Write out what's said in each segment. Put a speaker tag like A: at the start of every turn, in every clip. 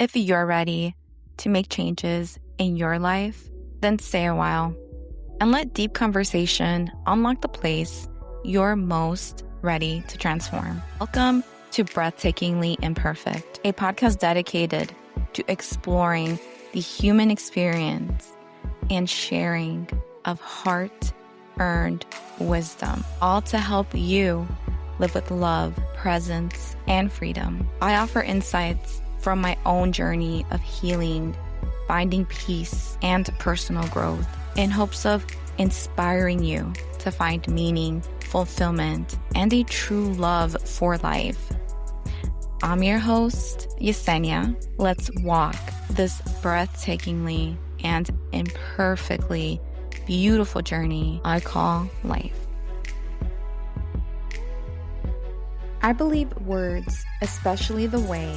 A: If you're ready to make changes in your life, then stay a while and let deep conversation unlock the place you're most ready to transform. Welcome to Breathtakingly Imperfect, a podcast dedicated to exploring the human experience and sharing of heart-earned wisdom, all to help you live with love, presence, and freedom. I offer insights from my own journey of healing, finding peace, and personal growth in hopes of inspiring you to find meaning, fulfillment, and a true love for life. I'm your host, Yesenia. Let's walk this breathtakingly and imperfectly beautiful journey I call life. I believe words, especially the way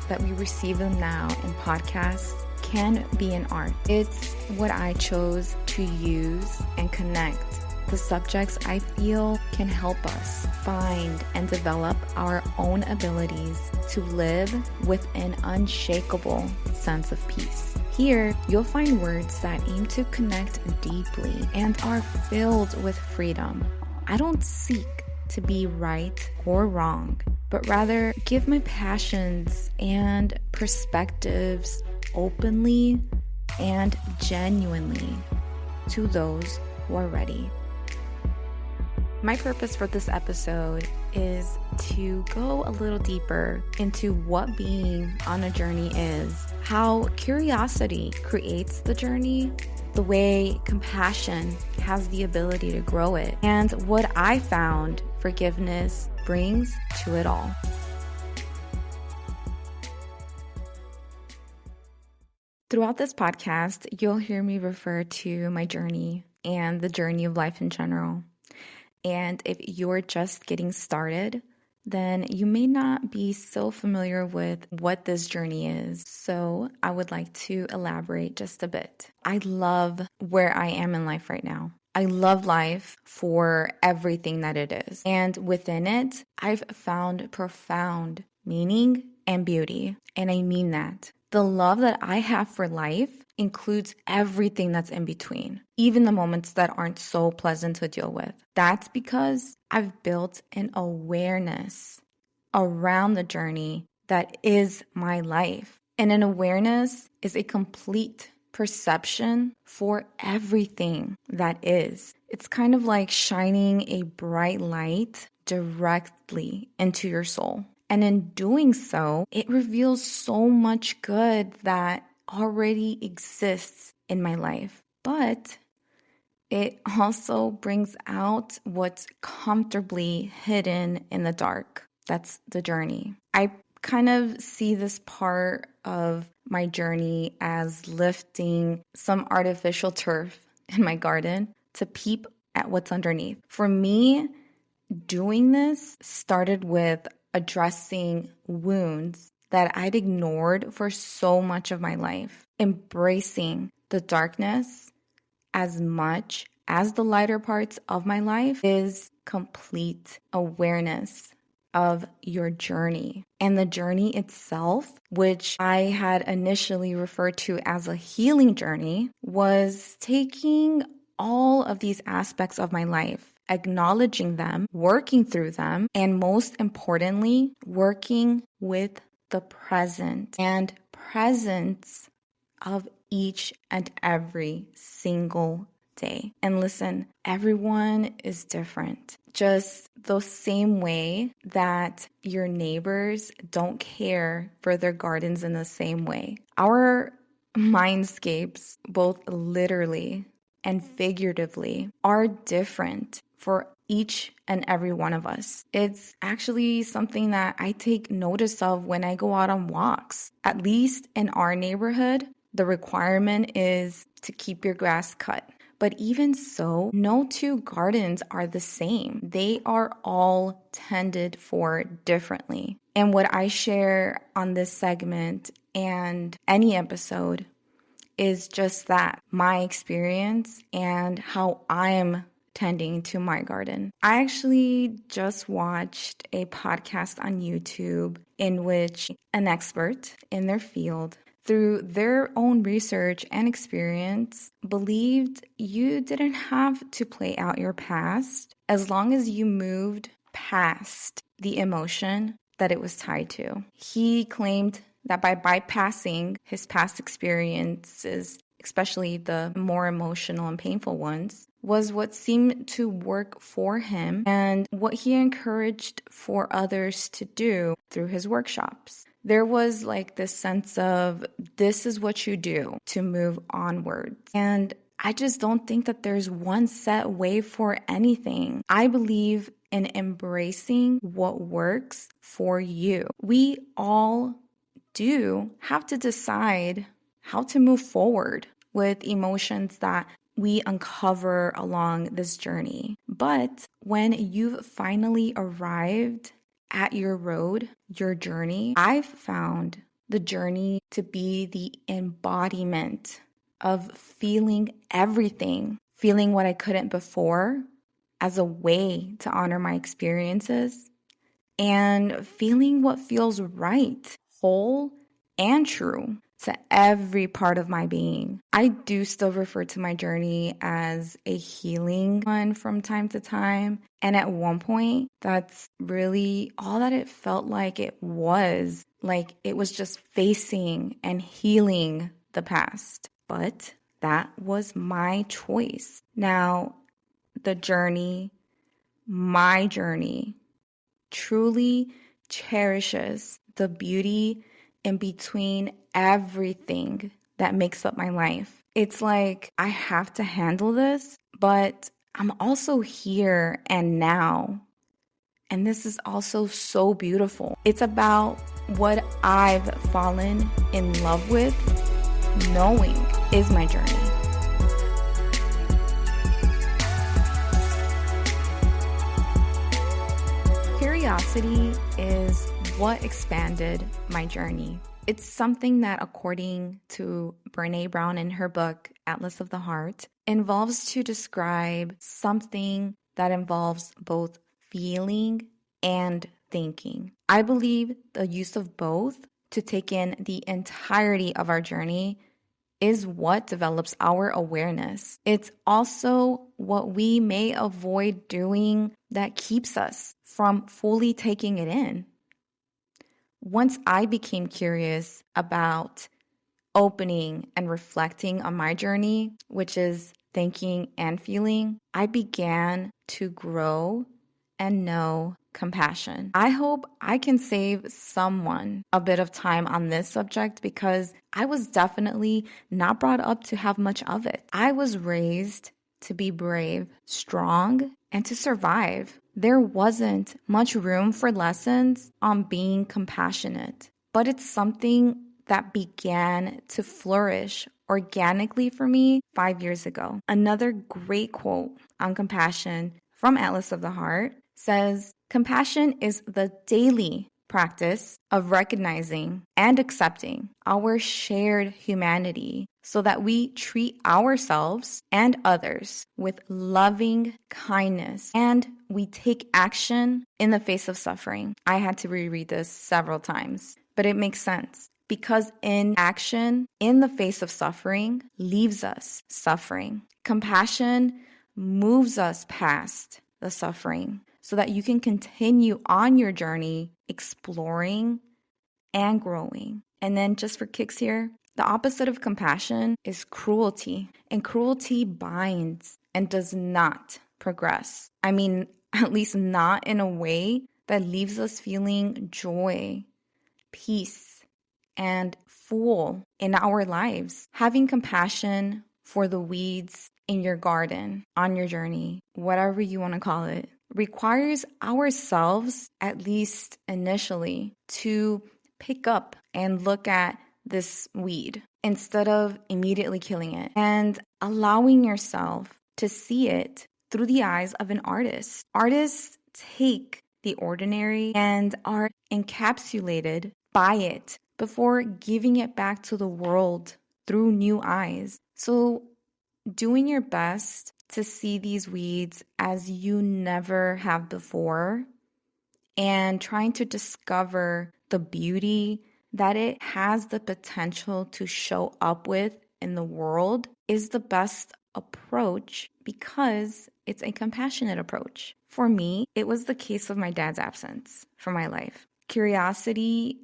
A: that we receive them now in podcasts, can be an art. It's what I chose to use and connect the subjects I feel can help us find and develop our own abilities to live with an unshakable sense of peace. Here, you'll find words that aim to connect deeply and are filled with freedom. I don't seek to be right or wrong, but rather give my passions and perspectives openly and genuinely to those who are ready. My purpose for this episode is to go a little deeper into what being on a journey is, how curiosity creates the journey, the way compassion has the ability to grow it, and what I found forgiveness brings to it all. Throughout this podcast, you'll hear me refer to my journey and the journey of life in general. And if you're just getting started, then you may not be so familiar with what this journey is. So I would like to elaborate just a bit. I love where I am in life right now. I love life for everything that it is. And within it, I've found profound meaning and beauty. And I mean that. The love that I have for life includes everything that's in between, even the moments that aren't so pleasant to deal with. That's because I've built an awareness around the journey that is my life. And an awareness is a complete perception for everything that is. It's kind of like shining a bright light directly into your soul. And in doing so, it reveals so much good that already exists in my life. But it also brings out what's comfortably hidden in the dark. That's the journey. I kind of see this part of my journey as lifting some artificial turf in my garden to peep at what's underneath. For me, doing this started with addressing wounds that I'd ignored for so much of my life, embracing the darkness as much as the lighter parts of my life is complete awareness of your journey. And the journey itself, which I had initially referred to as a healing journey, was taking all of these aspects of my life, acknowledging them, working through them, and most importantly, working with the present and presence of each and every single day. And listen, everyone is different. Just the same way that your neighbors don't care for their gardens in the same way. Our mindscapes, both literally and figuratively, are different for each and every one of us. It's actually something that I take notice of when I go out on walks. At least in our neighborhood, the requirement is to keep your grass cut. But even so, no two gardens are the same. They are all tended for differently. And what I share on this segment and any episode is just that, my experience and how I'm tending to my garden. I actually just watched a podcast on YouTube in which an expert in their field, through their own research and experience, believed you didn't have to play out your past as long as you moved past the emotion that it was tied to. He claimed that by bypassing his past experiences, especially the more emotional and painful ones, was what seemed to work for him and what he encouraged for others to do through his workshops. There was like this sense of, this is what you do to move onwards. And I just don't think that there's one set way for anything. I believe in embracing what works for you. We all do have to decide how to move forward with emotions that we uncover along this journey. But when you've finally arrived at your road, your journey, I've found the journey to be the embodiment of feeling everything, feeling what I couldn't before as a way to honor my experiences, and feeling what feels right, whole, and true to every part of my being. I do still refer to my journey as a healing one from time to time. And at one point, that's really all that it felt like it was. Like it was just facing and healing the past. But that was my choice. Now, the journey, my journey, truly cherishes the beauty in between everything that makes up my life. It's like I have to handle this, but I'm also here and now. And this is also so beautiful. It's about what I've fallen in love with, knowing is my journey. Curiosity is what expanded my journey. It's something that, according to Brené Brown in her book, Atlas of the Heart, involves to describe something that involves both feeling and thinking. I believe the use of both to take in the entirety of our journey is what develops our awareness. It's also what we may avoid doing that keeps us from fully taking it in. Once I became curious about opening and reflecting on my journey, which is thinking and feeling, I began to grow and know compassion. I hope I can save someone a bit of time on this subject because I was definitely not brought up to have much of it. I was raised to be brave, strong, and to survive. There wasn't much room for lessons on being compassionate, but it's something that began to flourish organically for me 5 years ago. Another great quote on compassion from Atlas of the Heart says, "Compassion is the daily practice of recognizing and accepting our shared humanity so that we treat ourselves and others with loving kindness and we take action in the face of suffering." I had to reread this several times, but it makes sense. Because inaction in the face of suffering leaves us suffering. Compassion moves us past the suffering so that you can continue on your journey exploring and growing. And then just for kicks here, the opposite of compassion is cruelty. And cruelty binds and does not progress. I mean, at least not in a way that leaves us feeling joy, peace, and full in our lives. Having compassion for the weeds in your garden, on your journey, whatever you want to call it, requires ourselves, at least initially, to pick up and look at this weed instead of immediately killing it and allowing yourself to see it through the eyes of an artist. Artists take the ordinary and are encapsulated by it before giving it back to the world through new eyes. So doing your best to see these weeds as you never have before and trying to discover the beauty that it has the potential to show up with in the world is the best approach because it's a compassionate approach. For me, it was the case of my dad's absence from my life. Curiosity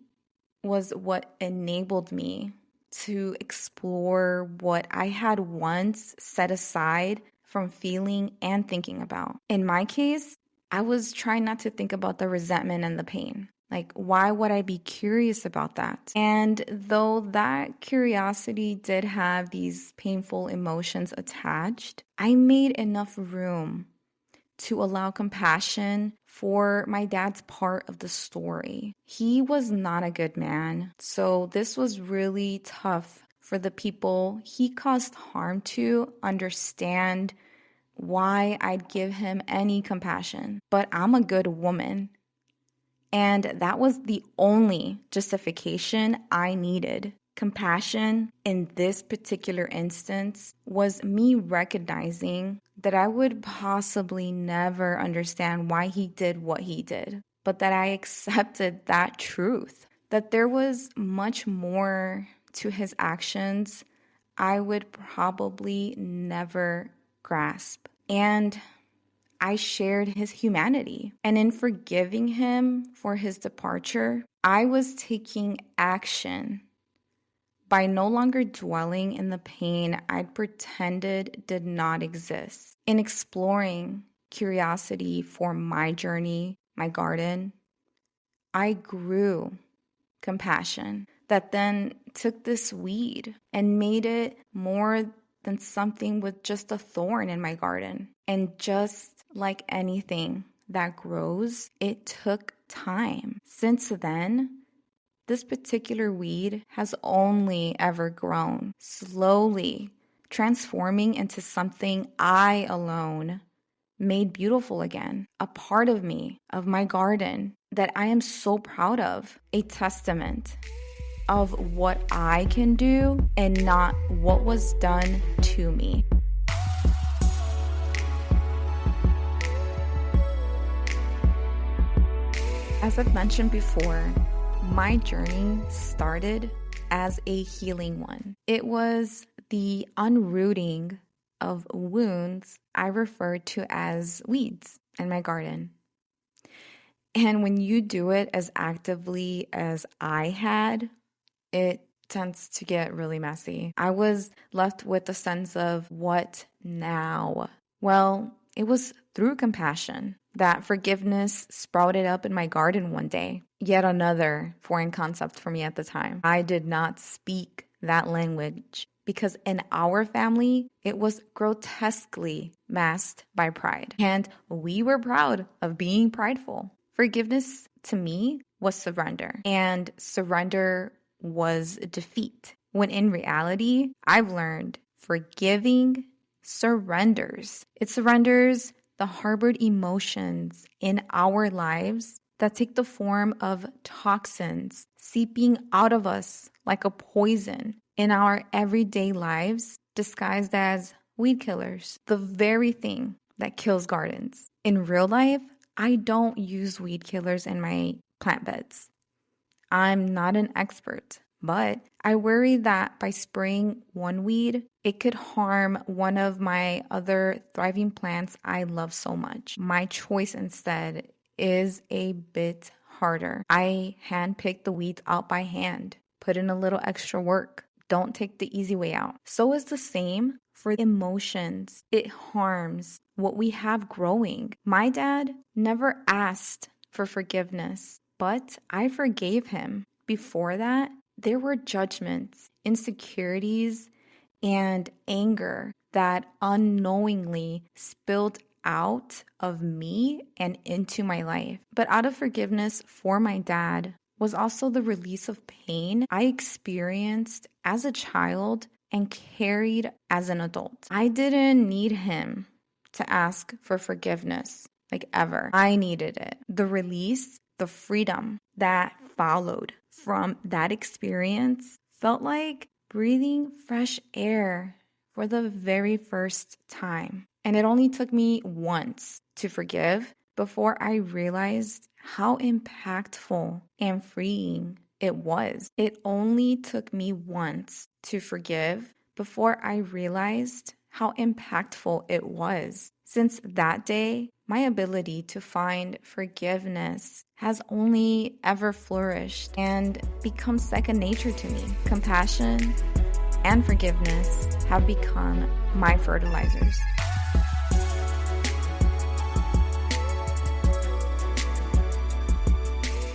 A: was what enabled me to explore what I had once set aside from feeling and thinking about. In my case, I was trying not to think about the resentment and the pain. Like, why would I be curious about that? And though that curiosity did have these painful emotions attached, I made enough room to allow compassion for my dad's part of the story. He was not a good man, so this was really tough for the people he caused harm to understand why I'd give him any compassion. But I'm a good woman. And that was the only justification I needed. Compassion in this particular instance was me recognizing that I would possibly never understand why he did what he did, but that I accepted that truth, that there was much more to his actions I would probably never grasp. And I shared his humanity. And in forgiving him for his departure, I was taking action by no longer dwelling in the pain I'd pretended did not exist. In exploring curiosity for my journey, my garden, I grew compassion that then took this weed and made it more than something with just a thorn in my garden. And just like anything that grows, it took time. Since then, this particular weed has only ever grown, slowly transforming into something I alone made beautiful again, a part of me, of my garden that I am so proud of, a testament of what I can do and not what was done to me. As I've mentioned before, my journey started as a healing one. It was the unrooting of wounds I refer to as weeds in my garden. And when you do it as actively as I had, it tends to get really messy. I was left with a sense of what now? Well, it was through compassion that forgiveness sprouted up in my garden one day. Yet another foreign concept for me at the time. I did not speak that language because in our family, it was grotesquely masked by pride. And we were proud of being prideful. Forgiveness to me was surrender, and surrender was defeat. When in reality, I've learned forgiving surrenders. It surrenders the harbored emotions in our lives that take the form of toxins seeping out of us like a poison in our everyday lives, disguised as weed killers, the very thing that kills gardens. In real life, I don't use weed killers in my plant beds. I'm not an expert, but I worry that by spraying one weed, it could harm one of my other thriving plants I love so much. My choice instead is a bit harder. I handpick the weeds out by hand, put in a little extra work. Don't take the easy way out. So is the same for emotions. It harms what we have growing. My dad never asked for forgiveness, but I forgave him. Before that, there were judgments, insecurities, and anger that unknowingly spilled out of me and into my life. But out of forgiveness for my dad was also the release of pain I experienced as a child and carried as an adult. I didn't need him to ask for forgiveness, like ever. I needed it. The release, the freedom that followed from that experience felt like breathing fresh air for the very first time. And it only took me once to forgive before I realized how impactful and freeing it was. It only took me once to forgive before I realized how impactful it was. Since that day, my ability to find forgiveness has only ever flourished and become second nature to me. Compassion and forgiveness have become my fertilizers.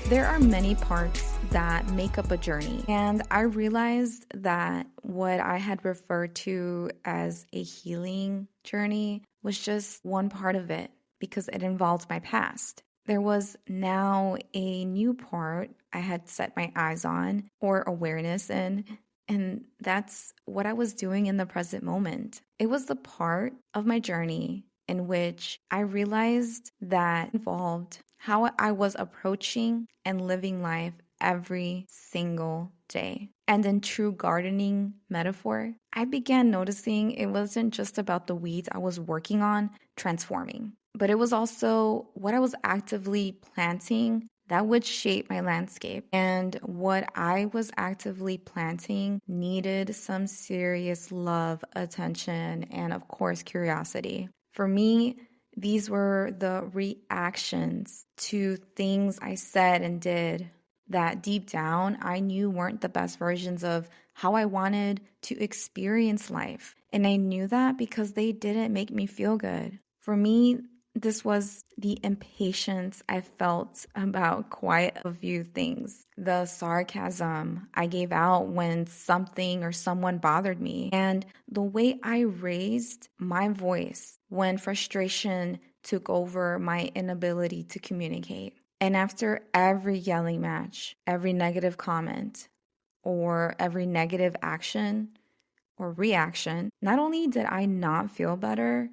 A: There are many parts that make up a journey, and I realized that what I had referred to as a healing journey was just one part of it because it involved my past. There was now a new part I had set my eyes on or awareness in, and that's what I was doing in the present moment. It was the part of my journey in which I realized that involved how I was approaching and living life every single day. And in true gardening metaphor, I began noticing it wasn't just about the weeds I was working on transforming, but it was also what I was actively planting that would shape my landscape. And what I was actively planting needed some serious love, attention, and of course, curiosity. For me, these were the reactions to things I said and did that deep down I knew weren't the best versions of how I wanted to experience life. And I knew that because they didn't make me feel good. For me, this was the impatience I felt about quite a few things. The sarcasm I gave out when something or someone bothered me, and the way I raised my voice when frustration took over my inability to communicate. And after every yelling match, every negative comment, or every negative action or reaction, not only did I not feel better,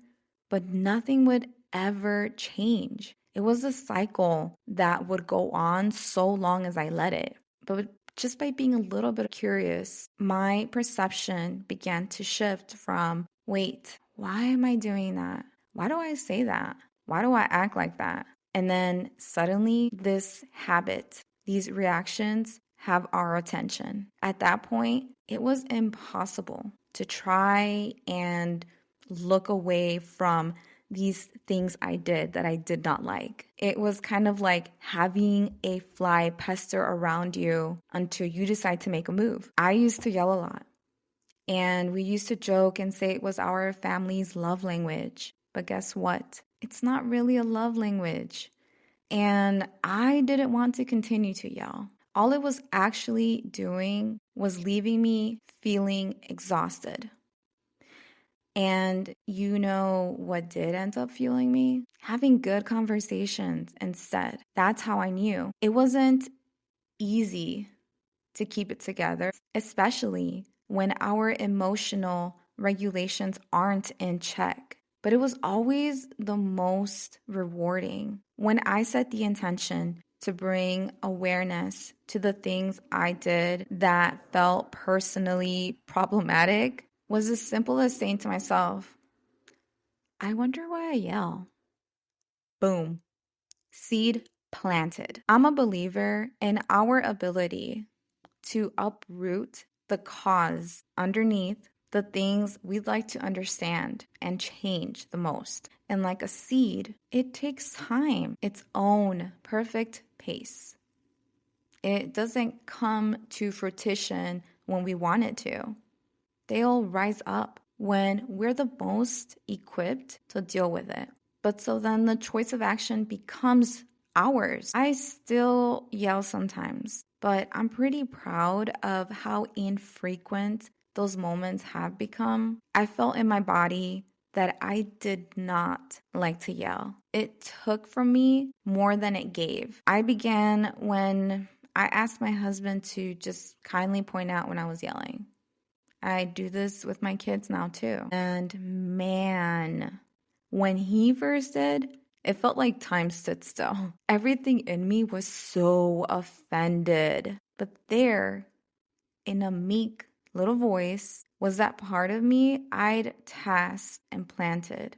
A: but nothing would ever change. It was a cycle that would go on so long as I let it. But just by being a little bit curious, my perception began to shift from, wait, why am I doing that? Why do I say that? Why do I act like that? And then suddenly this habit, these reactions have our attention. At that point, it was impossible to try and look away from these things I did that I did not like. It was kind of like having a fly pester around you until you decide to make a move. I used to yell a lot, and we used to joke and say it was our family's love language. But guess what? It's not really a love language. And I didn't want to continue to yell. All it was actually doing was leaving me feeling exhausted. And you know what did end up fueling me? Having good conversations instead. That's how I knew. It wasn't easy to keep it together, especially when our emotional regulations aren't in check. But it was always the most rewarding when I set the intention to bring awareness to the things I did that felt personally problematic. Was as simple as saying to myself, I wonder why I yell. Boom. Seed planted. I'm a believer in our ability to uproot the cause underneath the things we'd like to understand and change the most. And like a seed, it takes time, its own perfect pace. It doesn't come to fruition when we want it to. They'll rise up when we're the most equipped to deal with it. But so then the choice of action becomes ours. I still yell sometimes, but I'm pretty proud of how infrequent those moments have become. I felt in my body that I did not like to yell. It took from me more than it gave. I began when I asked my husband to just kindly point out when I was yelling. I do this with my kids now too. And man, when he first did, it felt like time stood still. Everything in me was so offended. But there, in a meek, little voice was that part of me I'd tasked and planted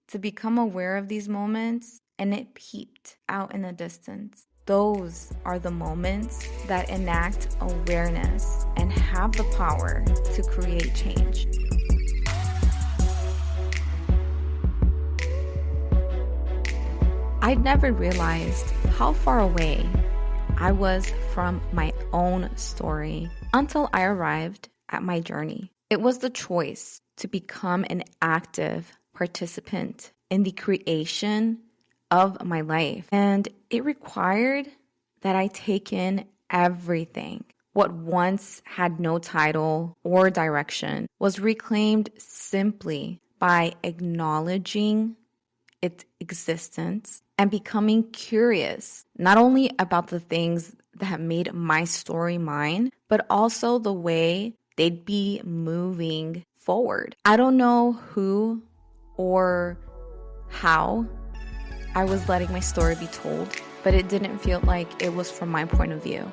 A: to become aware of these moments, and it peeped out in the distance. Those are the moments that enact awareness and have the power to create change. I'd never realized how far away I was from my own story until I arrived at my journey. It was the choice to become an active participant in the creation of my life. And it required that I take in everything. What once had no title or direction was reclaimed simply by acknowledging its existence and becoming curious, not only about the things that have made my story mine, but also the way they'd be moving forward. I don't know who or how I was letting my story be told, but it didn't feel like it was from my point of view.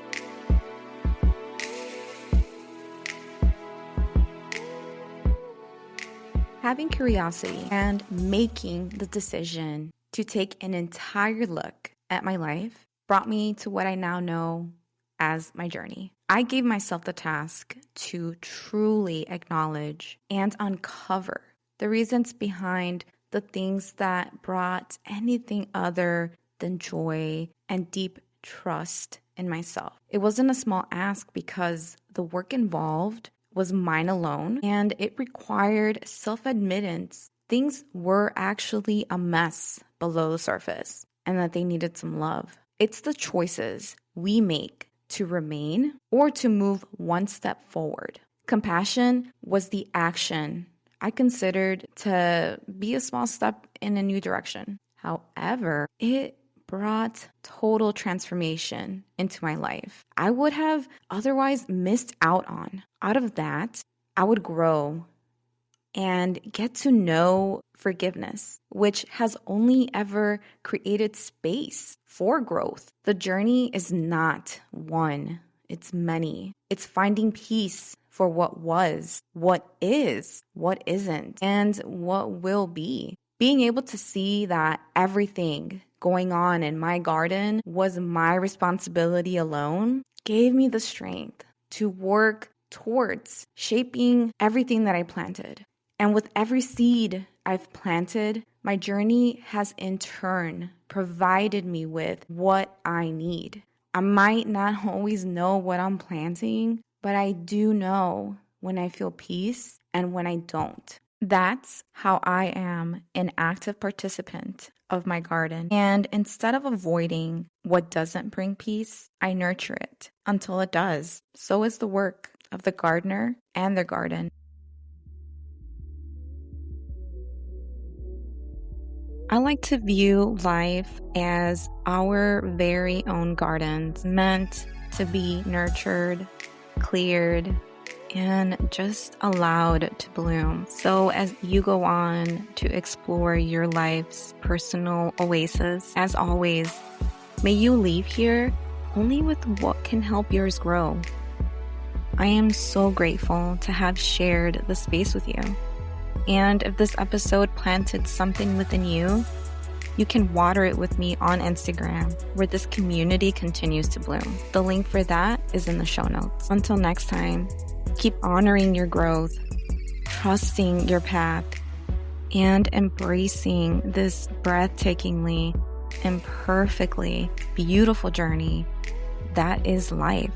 A: Having curiosity and making the decision to take an entire look at my life brought me to what I now know as my journey. I gave myself the task to truly acknowledge and uncover the reasons behind the things that brought anything other than joy and deep trust in myself. It wasn't a small ask because the work involved was mine alone, and it required self-admittance. Things were actually a mess below the surface and that they needed some love. It's the choices we make to remain or to move one step forward. Compassion was the action I considered to be a small step in a new direction. However, it brought total transformation into my life I would have otherwise missed out on. Out of that, I would grow and get to know forgiveness, which has only ever created space for growth. The journey is not one, it's many. It's finding peace for what was, what is, what isn't, and what will be. Being able to see that everything going on in my garden was my responsibility alone gave me the strength to work towards shaping everything that I planted. And with every seed I've planted, my journey has in turn provided me with what I need. I might not always know what I'm planting, but I do know when I feel peace and when I don't. That's how I am an active participant of my garden. And instead of avoiding what doesn't bring peace, I nurture it until it does. So is the work of the gardener and their garden. I like to view life as our very own gardens, meant to be nurtured, cleared, and just allowed to bloom. So as you go on to explore your life's personal oasis, as always, may you leave here only with what can help yours grow. I am so grateful to have shared the space with you. And if this episode planted something within you, you can water it with me on Instagram, where this community continues to bloom. The link for that is in the show notes. Until next time, keep honoring your growth, trusting your path, and embracing this breathtakingly and perfectly beautiful journey that is life.